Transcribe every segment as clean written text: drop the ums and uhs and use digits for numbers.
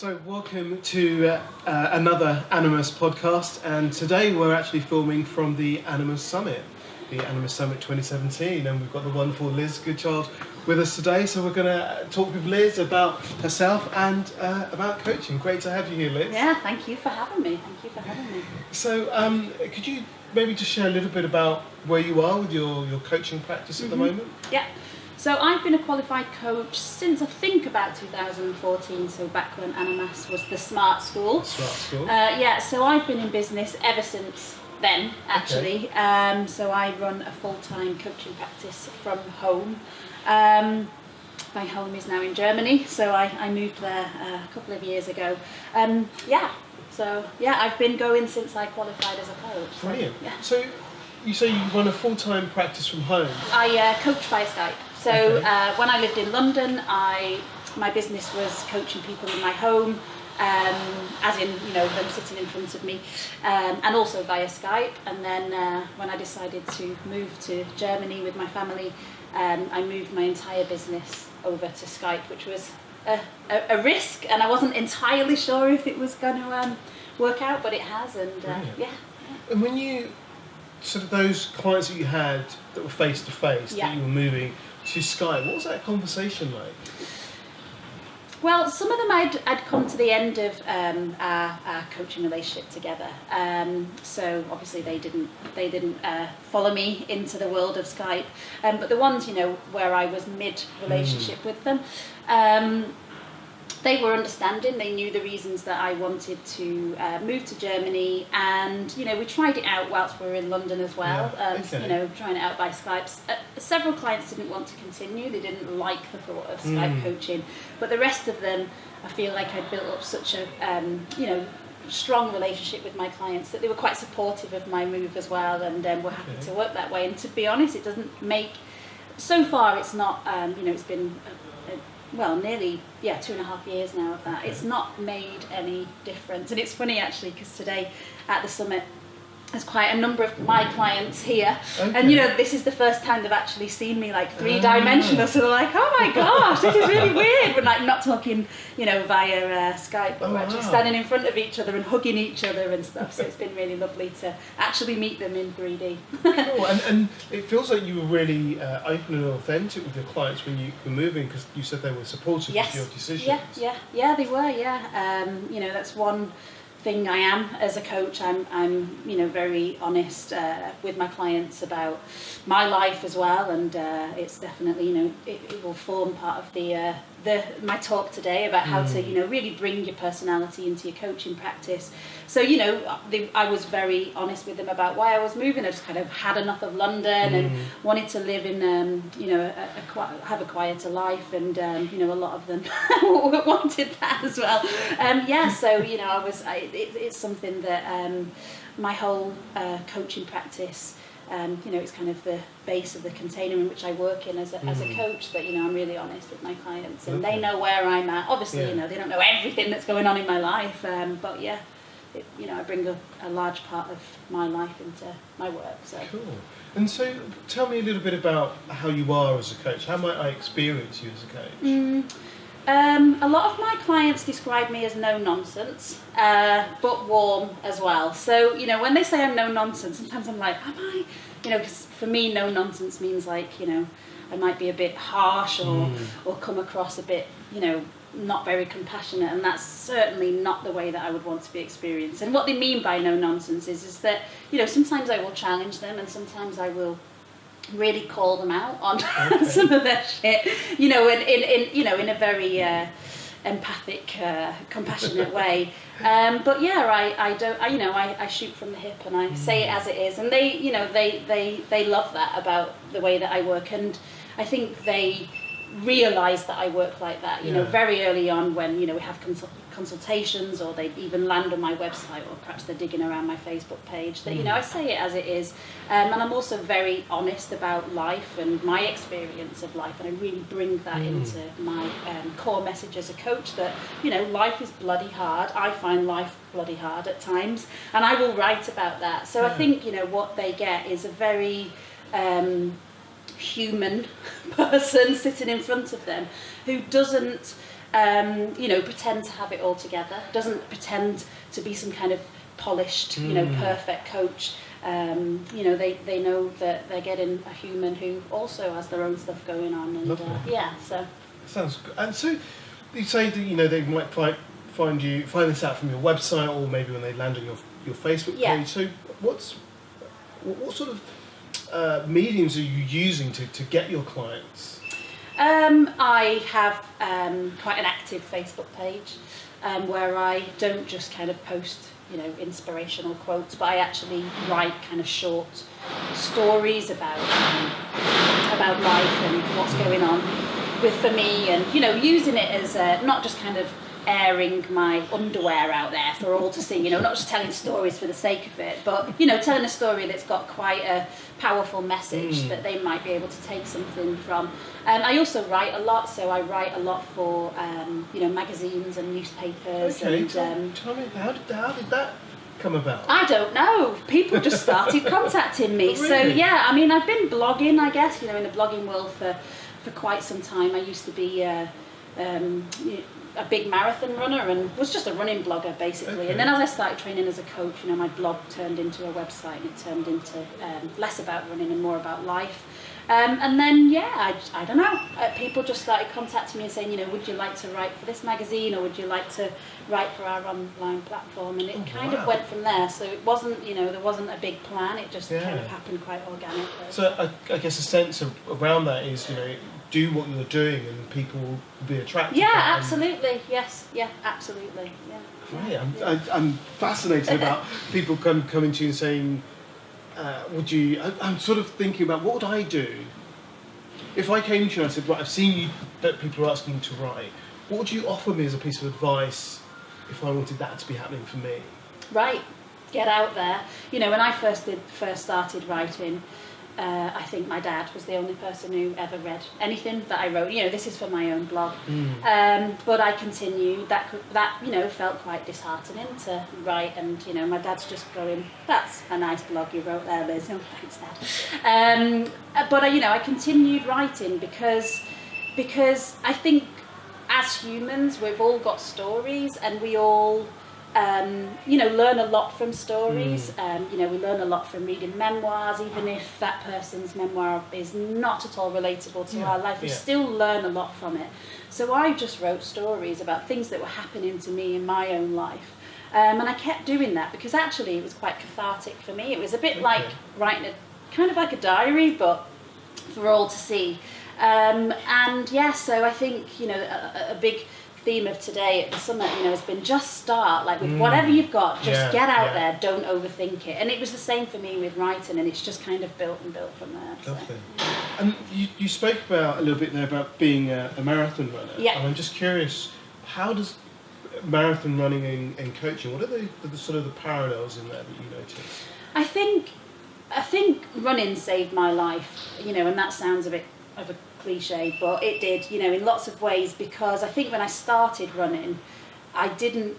So welcome to another Animas podcast, and today we're actually filming from the Animas Summit, the Animas Summit 2017, and we've got the wonderful Liz Goodchild with us today. So we're going to talk with Liz about herself and about coaching. Great to have you here, Liz. Yeah, thank you for having me. So could you maybe just share a little bit about where you are with your coaching practice at the moment? Yeah. So I've been a qualified coach since I think about 2014, so back when Animas was the smart school. So I've been in business ever since then, actually. Okay. So I run a full-time coaching practice from home. My home is now in Germany, so I moved there a couple of years ago. So I've been going since I qualified as a coach. Brilliant. Yeah. So you say you run a full-time practice from home? I coach via Skype. So when I lived in London, my business was coaching people in my home, as in, them sitting in front of me, and also via Skype. And then when I decided to move to Germany with my family, I moved my entire business over to Skype, which was a risk, and I wasn't entirely sure if it was going to work out, but it has, and And when you, sort of those clients that you had that were face-to-face, that you were moving to Skype, what was that conversation like? Well, some of them I'd come to the end of our coaching relationship together. So obviously they didn't follow me into the world of Skype. But the ones where I was mid-relationship with them, they were understanding. They knew the reasons that I wanted to move to Germany, and we tried it out whilst we were in London as well. Trying it out by Skype. Several clients didn't want to continue. They didn't like the thought of Skype coaching, but the rest of them, I feel like I'd built up such a strong relationship with my clients that they were quite supportive of my move as well, and were happy to work that way. And to be honest, it doesn't make. So far, it's not. It's been. Nearly 2.5 years now of that. It's not made any difference. And it's funny actually, because today at the summit there's quite a number of my clients here, and this is the first time they've actually seen me like three-dimensional, so they're like, oh my gosh, this is really weird. We're like not talking via Skype, but we're actually standing in front of each other and hugging each other and stuff, so it's been really lovely to actually meet them in 3D. Cool. And it feels like you were really open and authentic with your clients when you were moving, because you said they were supportive of your decisions. Yeah, they were. That's one thing I am as a coach. I'm very honest with my clients about my life as well, and it's definitely it will form part of my talk today about how to really bring your personality into your coaching practice. So I was very honest with them about why I was moving. I just kind of had enough of London and wanted to live in have a quieter life, and a lot of them wanted that as well. It's something that my whole coaching practice, it's kind of the base of the container in which I work in as a coach, that I'm really honest with my clients, and they know where I'm at. Obviously, they don't know everything that's going on in my life, but I bring a large part of my life into my work. So. Cool. And so, tell me a little bit about how you are as a coach. How might I experience you as a coach? A lot of my clients describe me as no nonsense, but warm as well. So, when they say I'm no nonsense, sometimes I'm like, am I? Because for me, no nonsense means like, I might be a bit harsh or come across a bit, not very compassionate, and that's certainly not the way that I would want to be experienced. And what they mean by no nonsense is that, sometimes I will challenge them, and sometimes I will really call them out on some of their shit, in a very empathic, compassionate way. I shoot from the hip, and I say it as it is, and they love that about the way that I work, and I think they realise that I work like that, very early on when, we have consultations, or they even land on my website, or perhaps they're digging around my Facebook page, that, I say it as it is. And I'm also very honest about life and my experience of life, and I really bring that into my core message as a coach, that, life is bloody hard. I find life bloody hard at times, and I will write about that. So I think, what they get is a very human person sitting in front of them who doesn't pretend to have it all together, doesn't pretend to be some kind of polished, perfect coach. They know that they're getting a human who also has their own stuff going on. And so. Sounds good. And so you say that, they might find this out from your website, or maybe when they land on your Facebook page. So what sort of mediums are you using to get your clients? I have quite an active Facebook page where I don't just kind of post, inspirational quotes, but I actually write kind of short stories about life and what's going on for me, and using it as not just kind of airing my underwear out there for all to see, not just telling stories for the sake of it, but telling a story that's got quite a powerful message that they might be able to take something from. I also write a lot, so I write a lot for magazines and newspapers. Okay, and tell me, how did that come about? I don't know. People just started contacting me. Really? So I've been blogging, I guess, in the blogging world for quite some time. I used to be a big marathon runner and was just a running blogger basically. Okay. And then as I started training as a coach, my blog turned into a website, and it turned into less about running and more about life. And then, I don't know, people just started contacting me and saying, would you like to write for this magazine, or would you like to write for our online platform? And it kind of went from there. So it wasn't, there wasn't a big plan. It just kind of happened quite organically. So I guess a sense around that is, do what you're doing and people will be attracted. Yeah, absolutely. Yes. Yeah, absolutely. Yeah. Right. I'm fascinated about people coming to you and saying, I'm sort of thinking about what would I do if I came to you and I said, right, I've seen you that people are asking you to write. What would you offer me as a piece of advice if I wanted that to be happening for me? Right, get out there. When I first started writing, I think my dad was the only person who ever read anything that I wrote. This is for my own blog. But I continued. That felt quite disheartening to write, and my dad's just going, "That's a nice blog you wrote there, Liz." Oh, thanks, Dad. But I continued writing because I think as humans we've all got stories, and we all learn a lot from stories. We learn a lot from reading memoirs, even if that person's memoir is not at all relatable to our life. We still learn a lot from it. So I just wrote stories about things that were happening to me in my own life. And I kept doing that because actually it was quite cathartic for me. It was a bit like writing kind of like a diary, but for all to see. So I think, a big theme of today at the summit, has been just start, like with whatever you've got, just get out there, don't overthink it. And it was the same for me with writing, and it's just kind of built from there. Lovely. And you spoke about a little bit there about being a marathon runner. Yeah. And I'm just curious, how does marathon running and coaching, what are the sort of the parallels in there that you notice? I think running saved my life, and that sounds a bit of a cliche, but it did, in lots of ways, because I think when I started running, I didn't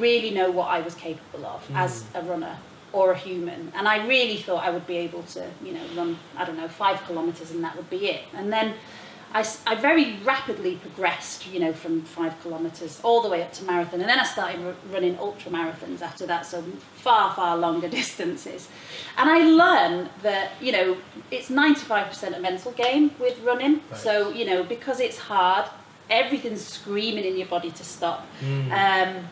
really know what I was capable of as a runner or a human, and I really thought I would be able to, run, 5 kilometres and that would be it. And then I very rapidly progressed, from 5 kilometres all the way up to marathon, and then I started running ultra marathons after that, so far, far longer distances. And I learned that, it's 95% a mental game with running. Right. So, because it's hard, everything's screaming in your body to stop, and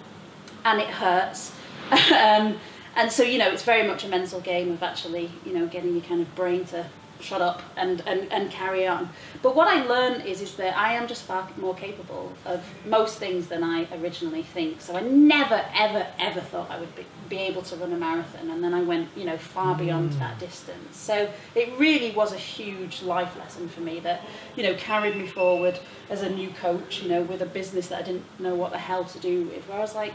it hurts. And so, it's very much a mental game of actually, getting your kind of brain to shut up and carry on. But what I learned is that I am just far more capable of most things than I originally think. So I never, ever, ever thought I would be able to run a marathon, and then I went, far beyond that distance. So it really was a huge life lesson for me that, carried me forward as a new coach, with a business that I didn't know what the hell to do with, where I was like,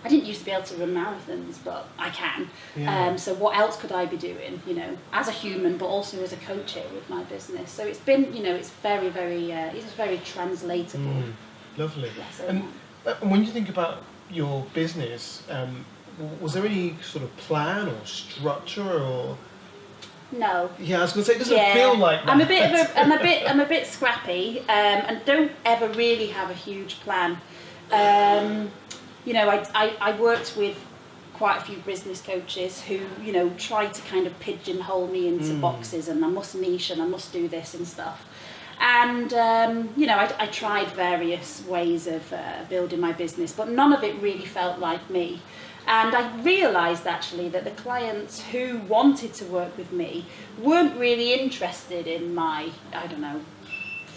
I didn't used to be able to run marathons, but I can. Yeah. So what else could I be doing, as a human, but also as a coach here with my business? So it's been, it's very, very, it's very translatable. Lovely. Yeah, so and when you think about your business, was there any sort of plan or structure, or No. Yeah, I was going to say, it doesn't feel like that. I'm a bit scrappy, and don't ever really have a huge plan. You know, I worked with quite a few business coaches who, you know, try to kind of pigeonhole me into boxes, and I must niche and I must do this and stuff. And, you know, I tried various ways of building my business, but none of it really felt like me. And I realised actually that the clients who wanted to work with me weren't really interested in my, I don't know,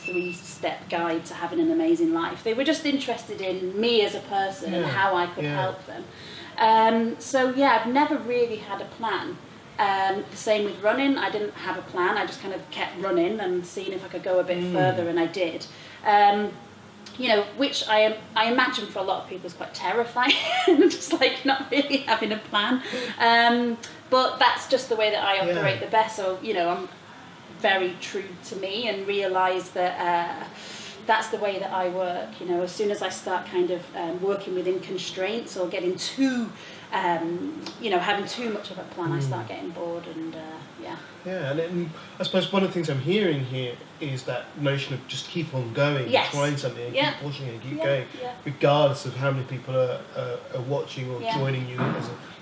3-step guide to having an amazing life. They were just interested in me as a person and how I could help them. So yeah, I've never really had a plan. The same with running. I didn't have a plan. I just kind of kept running and seeing if I could go a bit further, and I did. You know, which I imagine for a lot of people is quite terrifying, just like not really having a plan. But that's just the way that I operate the best. So, you know, I'm very true to me and realise that that's the way that I work. You know, as soon as I start kind of working within constraints or getting too, you know, having too much of a plan, I start getting bored and Yeah, and I suppose one of the things I'm hearing here is that notion of just keep on going, trying something, and keep pushing and keep going, regardless of how many people are watching or joining you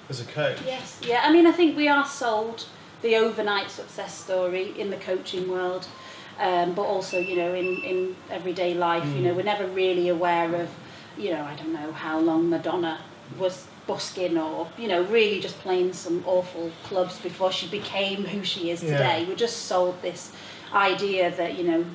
as a coach. Yes, yeah. I mean, I think we are sold the overnight success story in the coaching world, but also, you know, in everyday life, you know, we're never really aware of, you know, I don't know how long Madonna was busking, or, you know, really just playing some awful clubs before she became who she is today. We're just sold this idea that, you know,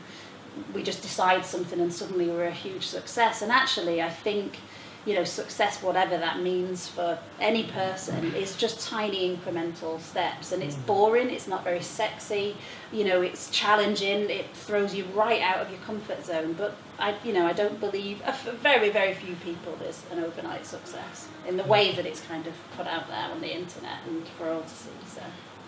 we just decide something and suddenly we're a huge success. And actually, I think, you know, success, whatever that means for any person, is just tiny incremental steps. And it's boring, it's not very sexy, you know, it's challenging, it throws you right out of your comfort zone. But I don't believe, for very, very few people, there's an overnight success in the way that it's kind of put out there on the internet and for all to see. So.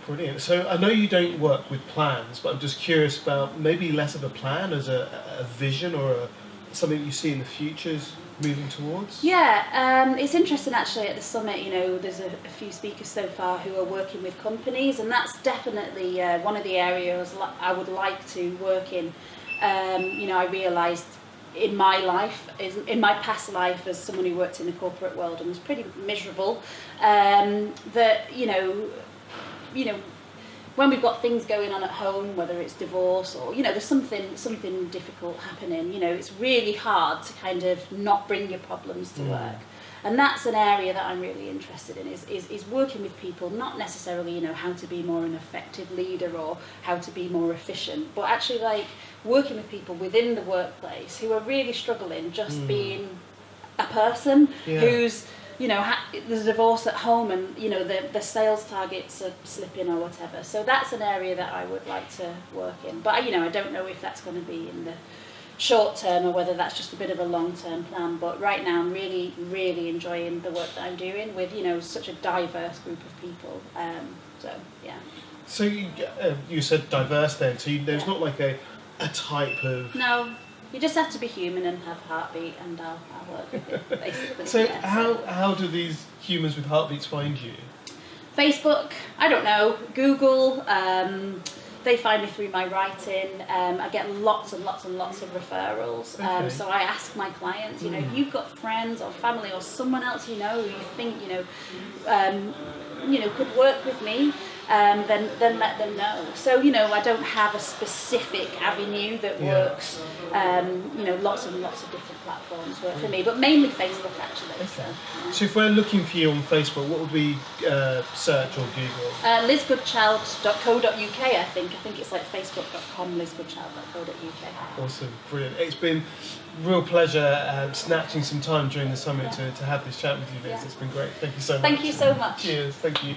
Brilliant. So I know you don't work with plans, but I'm just curious about maybe less of a plan as a vision or something you see in the futures moving towards? Yeah, it's interesting actually at the summit, you know, there's a few speakers so far who are working with companies, and that's definitely one of the areas I would like to work in. You know, I realised in my life, in my past life as someone who worked in the corporate world and was pretty miserable, that, you know, when we've got things going on at home, whether it's divorce or, you know, there's something difficult happening, you know, it's really hard to kind of not bring your problems to work. And that's an area that I'm really interested in, is working with people, not necessarily, you know, how to be more an effective leader or how to be more efficient, but actually like working with people within the workplace who are really struggling just being a person who's, you know, there's a divorce at home and, you know, the sales targets are slipping or whatever. So that's an area that I would like to work in. But, you know, I don't know if that's going to be in the short term or whether that's just a bit of a long-term plan. But right now I'm really, really enjoying the work that I'm doing with, you know, such a diverse group of people. So, yeah. So you said diverse then, so there's not like a type of... No. You just have to be human and have a heartbeat, and I'll work with it, basically. So how do these humans with heartbeats find you? Facebook, I don't know, Google, they find me through my writing. I get lots and lots and lots of referrals. So I ask my clients, you know, if you've got friends or family or someone else you know who you think, could work with me, then let them know. So, you know, I don't have a specific avenue that works. You know, lots and lots of different platforms work for me, but mainly Facebook actually. Okay. So if we're looking for you on Facebook, what would we search or Google? LizGoodchild.co.uk, I think it's like facebook.com, LizGoodchild.co.uk. Awesome, brilliant. It's been a real pleasure snatching some time during the summit to have this chat with you, Liz. It's been great. Thank you so much. Thank you so much. Cheers, thank you.